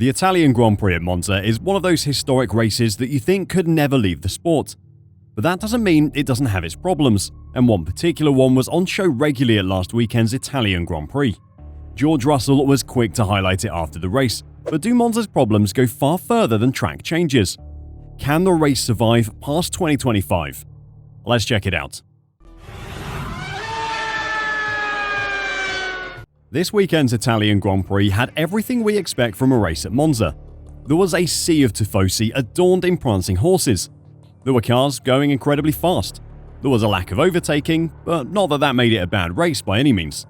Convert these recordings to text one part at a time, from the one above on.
The Italian Grand Prix at Monza is one of those historic races that you think could never leave the sport. But that doesn't mean it doesn't have its problems, and one particular one was on show regularly at last weekend's Italian Grand Prix. George Russell was quick to highlight it after the race, but do Monza's problems go far further than track changes? Can the race survive past 2025? Let's check it out. This weekend's Italian Grand Prix had everything we expect from a race at Monza. There was a sea of tifosi adorned in prancing horses. There were cars going incredibly fast. There was a lack of overtaking, but not that that made it a bad race by any means.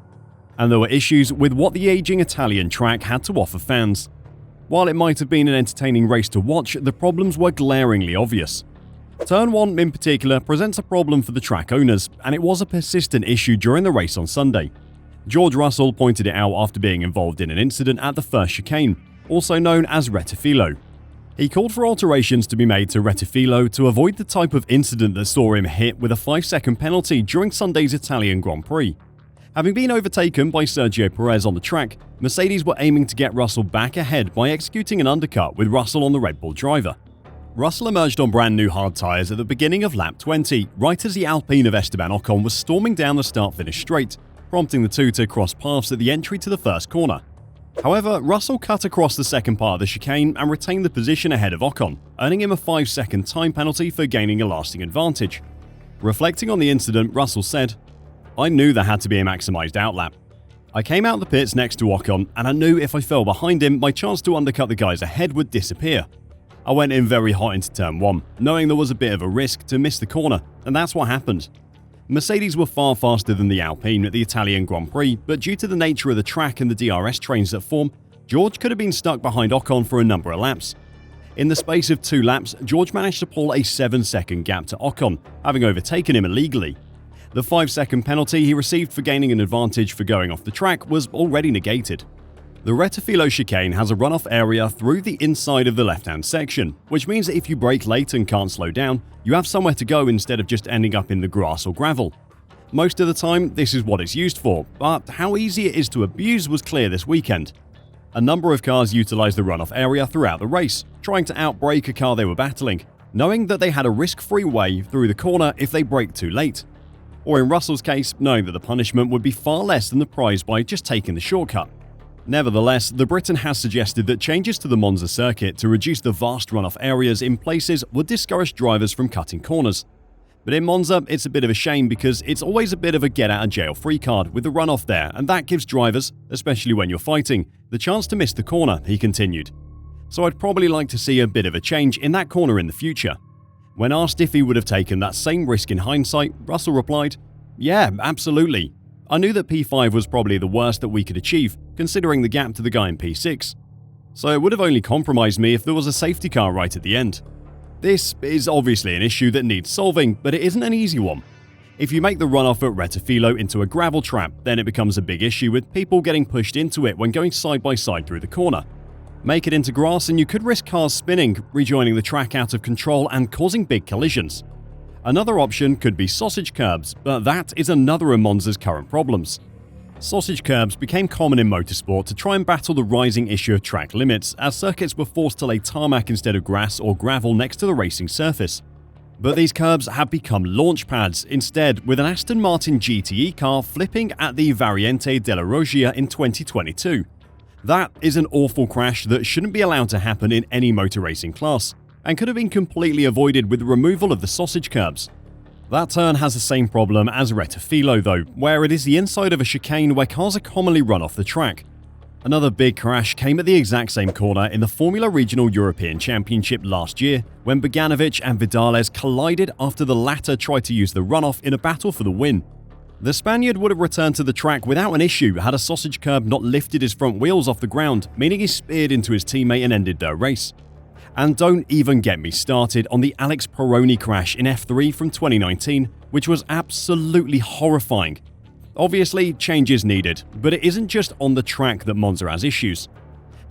And there were issues with what the aging Italian track had to offer fans. While it might have been an entertaining race to watch, the problems were glaringly obvious. Turn 1 in particular presents a problem for the track owners, and it was a persistent issue during the race on Sunday. George Russell pointed it out after being involved in an incident at the first chicane, also known as rettifilo. He called for alterations to be made to rettifilo to avoid the type of incident that saw him hit with a 5-second penalty during Sunday's Italian Grand Prix. Having been overtaken by Sergio Perez on the track, Mercedes were aiming to get Russell back ahead by executing an undercut with Russell on the Red Bull driver. Russell emerged on brand new hard tyres at the beginning of lap 20, right as the Alpine of Esteban Ocon was storming down the start-finish straight, prompting the two to cross paths at the entry to the first corner. However, Russell cut across the second part of the chicane and retained the position ahead of Ocon, earning him a 5-second time penalty for gaining a lasting advantage. Reflecting on the incident, Russell said, "I knew there had to be a maximised outlap. I came out the pits next to Ocon and I knew if I fell behind him, my chance to undercut the guys ahead would disappear. I went in very hot into turn 1, knowing there was a bit of a risk to miss the corner, and that's what happened." Mercedes were far faster than the Alpine at the Italian Grand Prix, but due to the nature of the track and the DRS trains that form, George could have been stuck behind Ocon for a number of laps. In the space of 2 laps, George managed to pull a 7-second gap to Ocon, having overtaken him illegally. The 5-second penalty he received for gaining an advantage for going off the track was already negated. The rettifilo chicane has a runoff area through the inside of the left-hand section, which means that if you brake late and can't slow down, you have somewhere to go instead of just ending up in the grass or gravel. Most of the time, this is what it's used for, but how easy it is to abuse was clear this weekend. A number of cars utilised the runoff area throughout the race, trying to outbrake a car they were battling, knowing that they had a risk-free way through the corner if they braked too late. Or in Russell's case, knowing that the punishment would be far less than the prize by just taking the shortcut. Nevertheless, the Briton has suggested that changes to the Monza circuit to reduce the vast runoff areas in places would discourage drivers from cutting corners. But in Monza, it's a bit of a shame because it's always a bit of a get-out-of-jail-free card with the runoff there, and that gives drivers, especially when you're fighting, the chance to miss the corner, he continued. So I'd probably like to see a bit of a change in that corner in the future. When asked if he would have taken that same risk in hindsight, Russell replied, "Yeah, absolutely. I knew that P5 was probably the worst that we could achieve, considering the gap to the guy in P6. So it would have only compromised me if there was a safety car right at the end." This is obviously an issue that needs solving, but it isn't an easy one. If you make the runoff at rettifilo into a gravel trap, then it becomes a big issue with people getting pushed into it when going side by side through the corner. Make it into grass and you could risk cars spinning, rejoining the track out of control and causing big collisions. Another option could be sausage curbs, but that is another of Monza's current problems. Sausage curbs became common in motorsport to try and battle the rising issue of track limits, as circuits were forced to lay tarmac instead of grass or gravel next to the racing surface. But these curbs have become launch pads instead, with an Aston Martin GTE car flipping at the Variante della Roggia in 2022. That is an awful crash that shouldn't be allowed to happen in any motor racing class, and could have been completely avoided with the removal of the sausage curbs. That turn has the same problem as rettifilo though, where it is the inside of a chicane where cars are commonly run off the track. Another big crash came at the exact same corner in the Formula Regional European Championship last year, when Bogdanovic and Vidales collided after the latter tried to use the runoff in a battle for the win. The Spaniard would have returned to the track without an issue had a sausage curb not lifted his front wheels off the ground, meaning he speared into his teammate and ended their race. And don't even get me started on the Alex Peroni crash in F3 from 2019, which was absolutely horrifying. Obviously, change is needed, but it isn't just on the track that Monza has issues.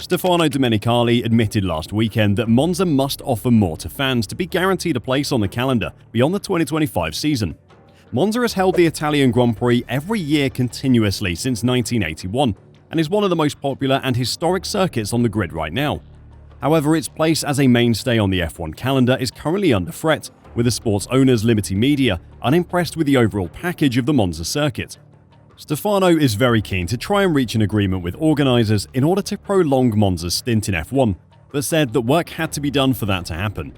Stefano Domenicali admitted last weekend that Monza must offer more to fans to be guaranteed a place on the calendar beyond the 2025 season. Monza has held the Italian Grand Prix every year continuously since 1981. and is one of the most popular and historic circuits on the grid right now. However, its place as a mainstay on the F1 calendar is currently under threat, with the sport's owners Liberty Media unimpressed with the overall package of the Monza circuit. Stefano is very keen to try and reach an agreement with organisers in order to prolong Monza's stint in F1, but said that work had to be done for that to happen.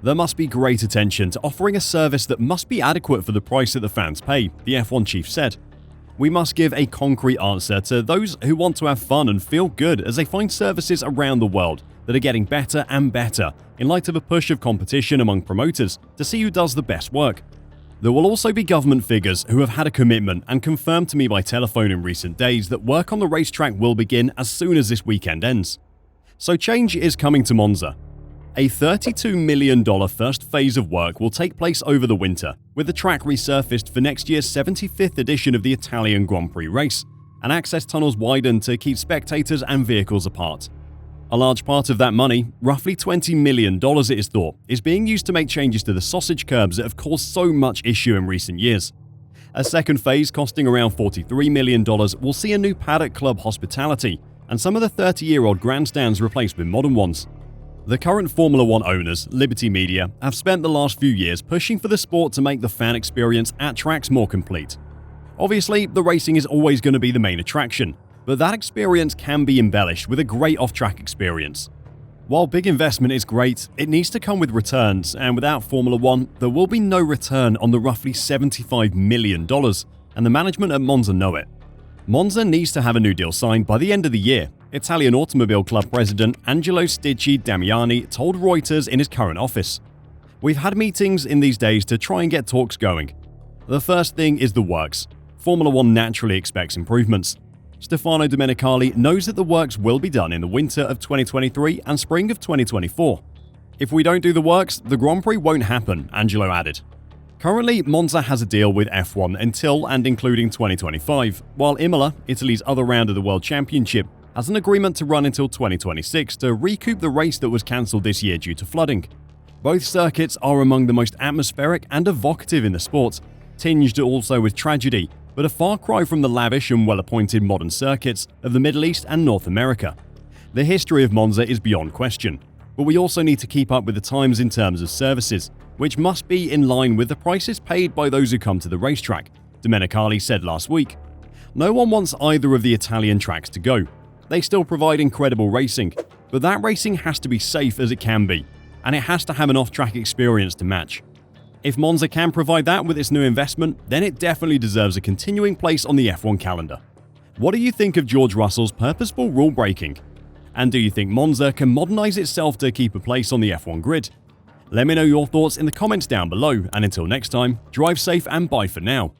There must be great attention to offering a service that must be adequate for the price that the fans pay, the F1 chief said. We must give a concrete answer to those who want to have fun and feel good as they find services around the world that are getting better and better in light of a push of competition among promoters to see who does the best work. There will also be government figures who have had a commitment and confirmed to me by telephone in recent days that work on the racetrack will begin as soon as this weekend ends. So change is coming to Monza. A $32 million first phase of work will take place over the winter, with the track resurfaced for next year's 75th edition of the Italian Grand Prix race, and access tunnels widened to keep spectators and vehicles apart. A large part of that money, roughly $20 million it is thought, is being used to make changes to the sausage curbs that have caused so much issue in recent years. A second phase costing around $43 million will see a new paddock club hospitality, and some of the 30-year-old grandstands replaced with modern ones. The current Formula One owners, Liberty Media, have spent the last few years pushing for the sport to make the fan experience at tracks more complete. Obviously, the racing is always going to be the main attraction, but that experience can be embellished with a great off-track experience. While big investment is great, it needs to come with returns, and without Formula One, there will be no return on the roughly $75 million, and the management at Monza know it. Monza needs to have a new deal signed by the end of the year, Italian Automobile Club president Angelo Sticci Damiani told Reuters in his current office. We've had meetings in these days to try and get talks going. The first thing is the works. Formula One naturally expects improvements. Stefano Domenicali knows that the works will be done in the winter of 2023 and spring of 2024. If we don't do the works, the Grand Prix won't happen, Angelo added. Currently, Monza has a deal with F1 until and including 2025, while Imola, Italy's other round of the World Championship, has an agreement to run until 2026 to recoup the race that was cancelled this year due to flooding. Both circuits are among the most atmospheric and evocative in the sport, tinged also with tragedy, but a far cry from the lavish and well-appointed modern circuits of the Middle East and North America. The history of Monza is beyond question, but we also need to keep up with the times in terms of services, which must be in line with the prices paid by those who come to the racetrack, Domenicali said last week. No one wants either of the Italian tracks to go. They still provide incredible racing, but that racing has to be safe as it can be, and it has to have an off-track experience to match. If Monza can provide that with its new investment, then it definitely deserves a continuing place on the F1 calendar. What do you think of George Russell's purposeful rule breaking? And do you think Monza can modernise itself to keep a place on the F1 grid? Let me know your thoughts in the comments down below, and until next time, drive safe and bye for now.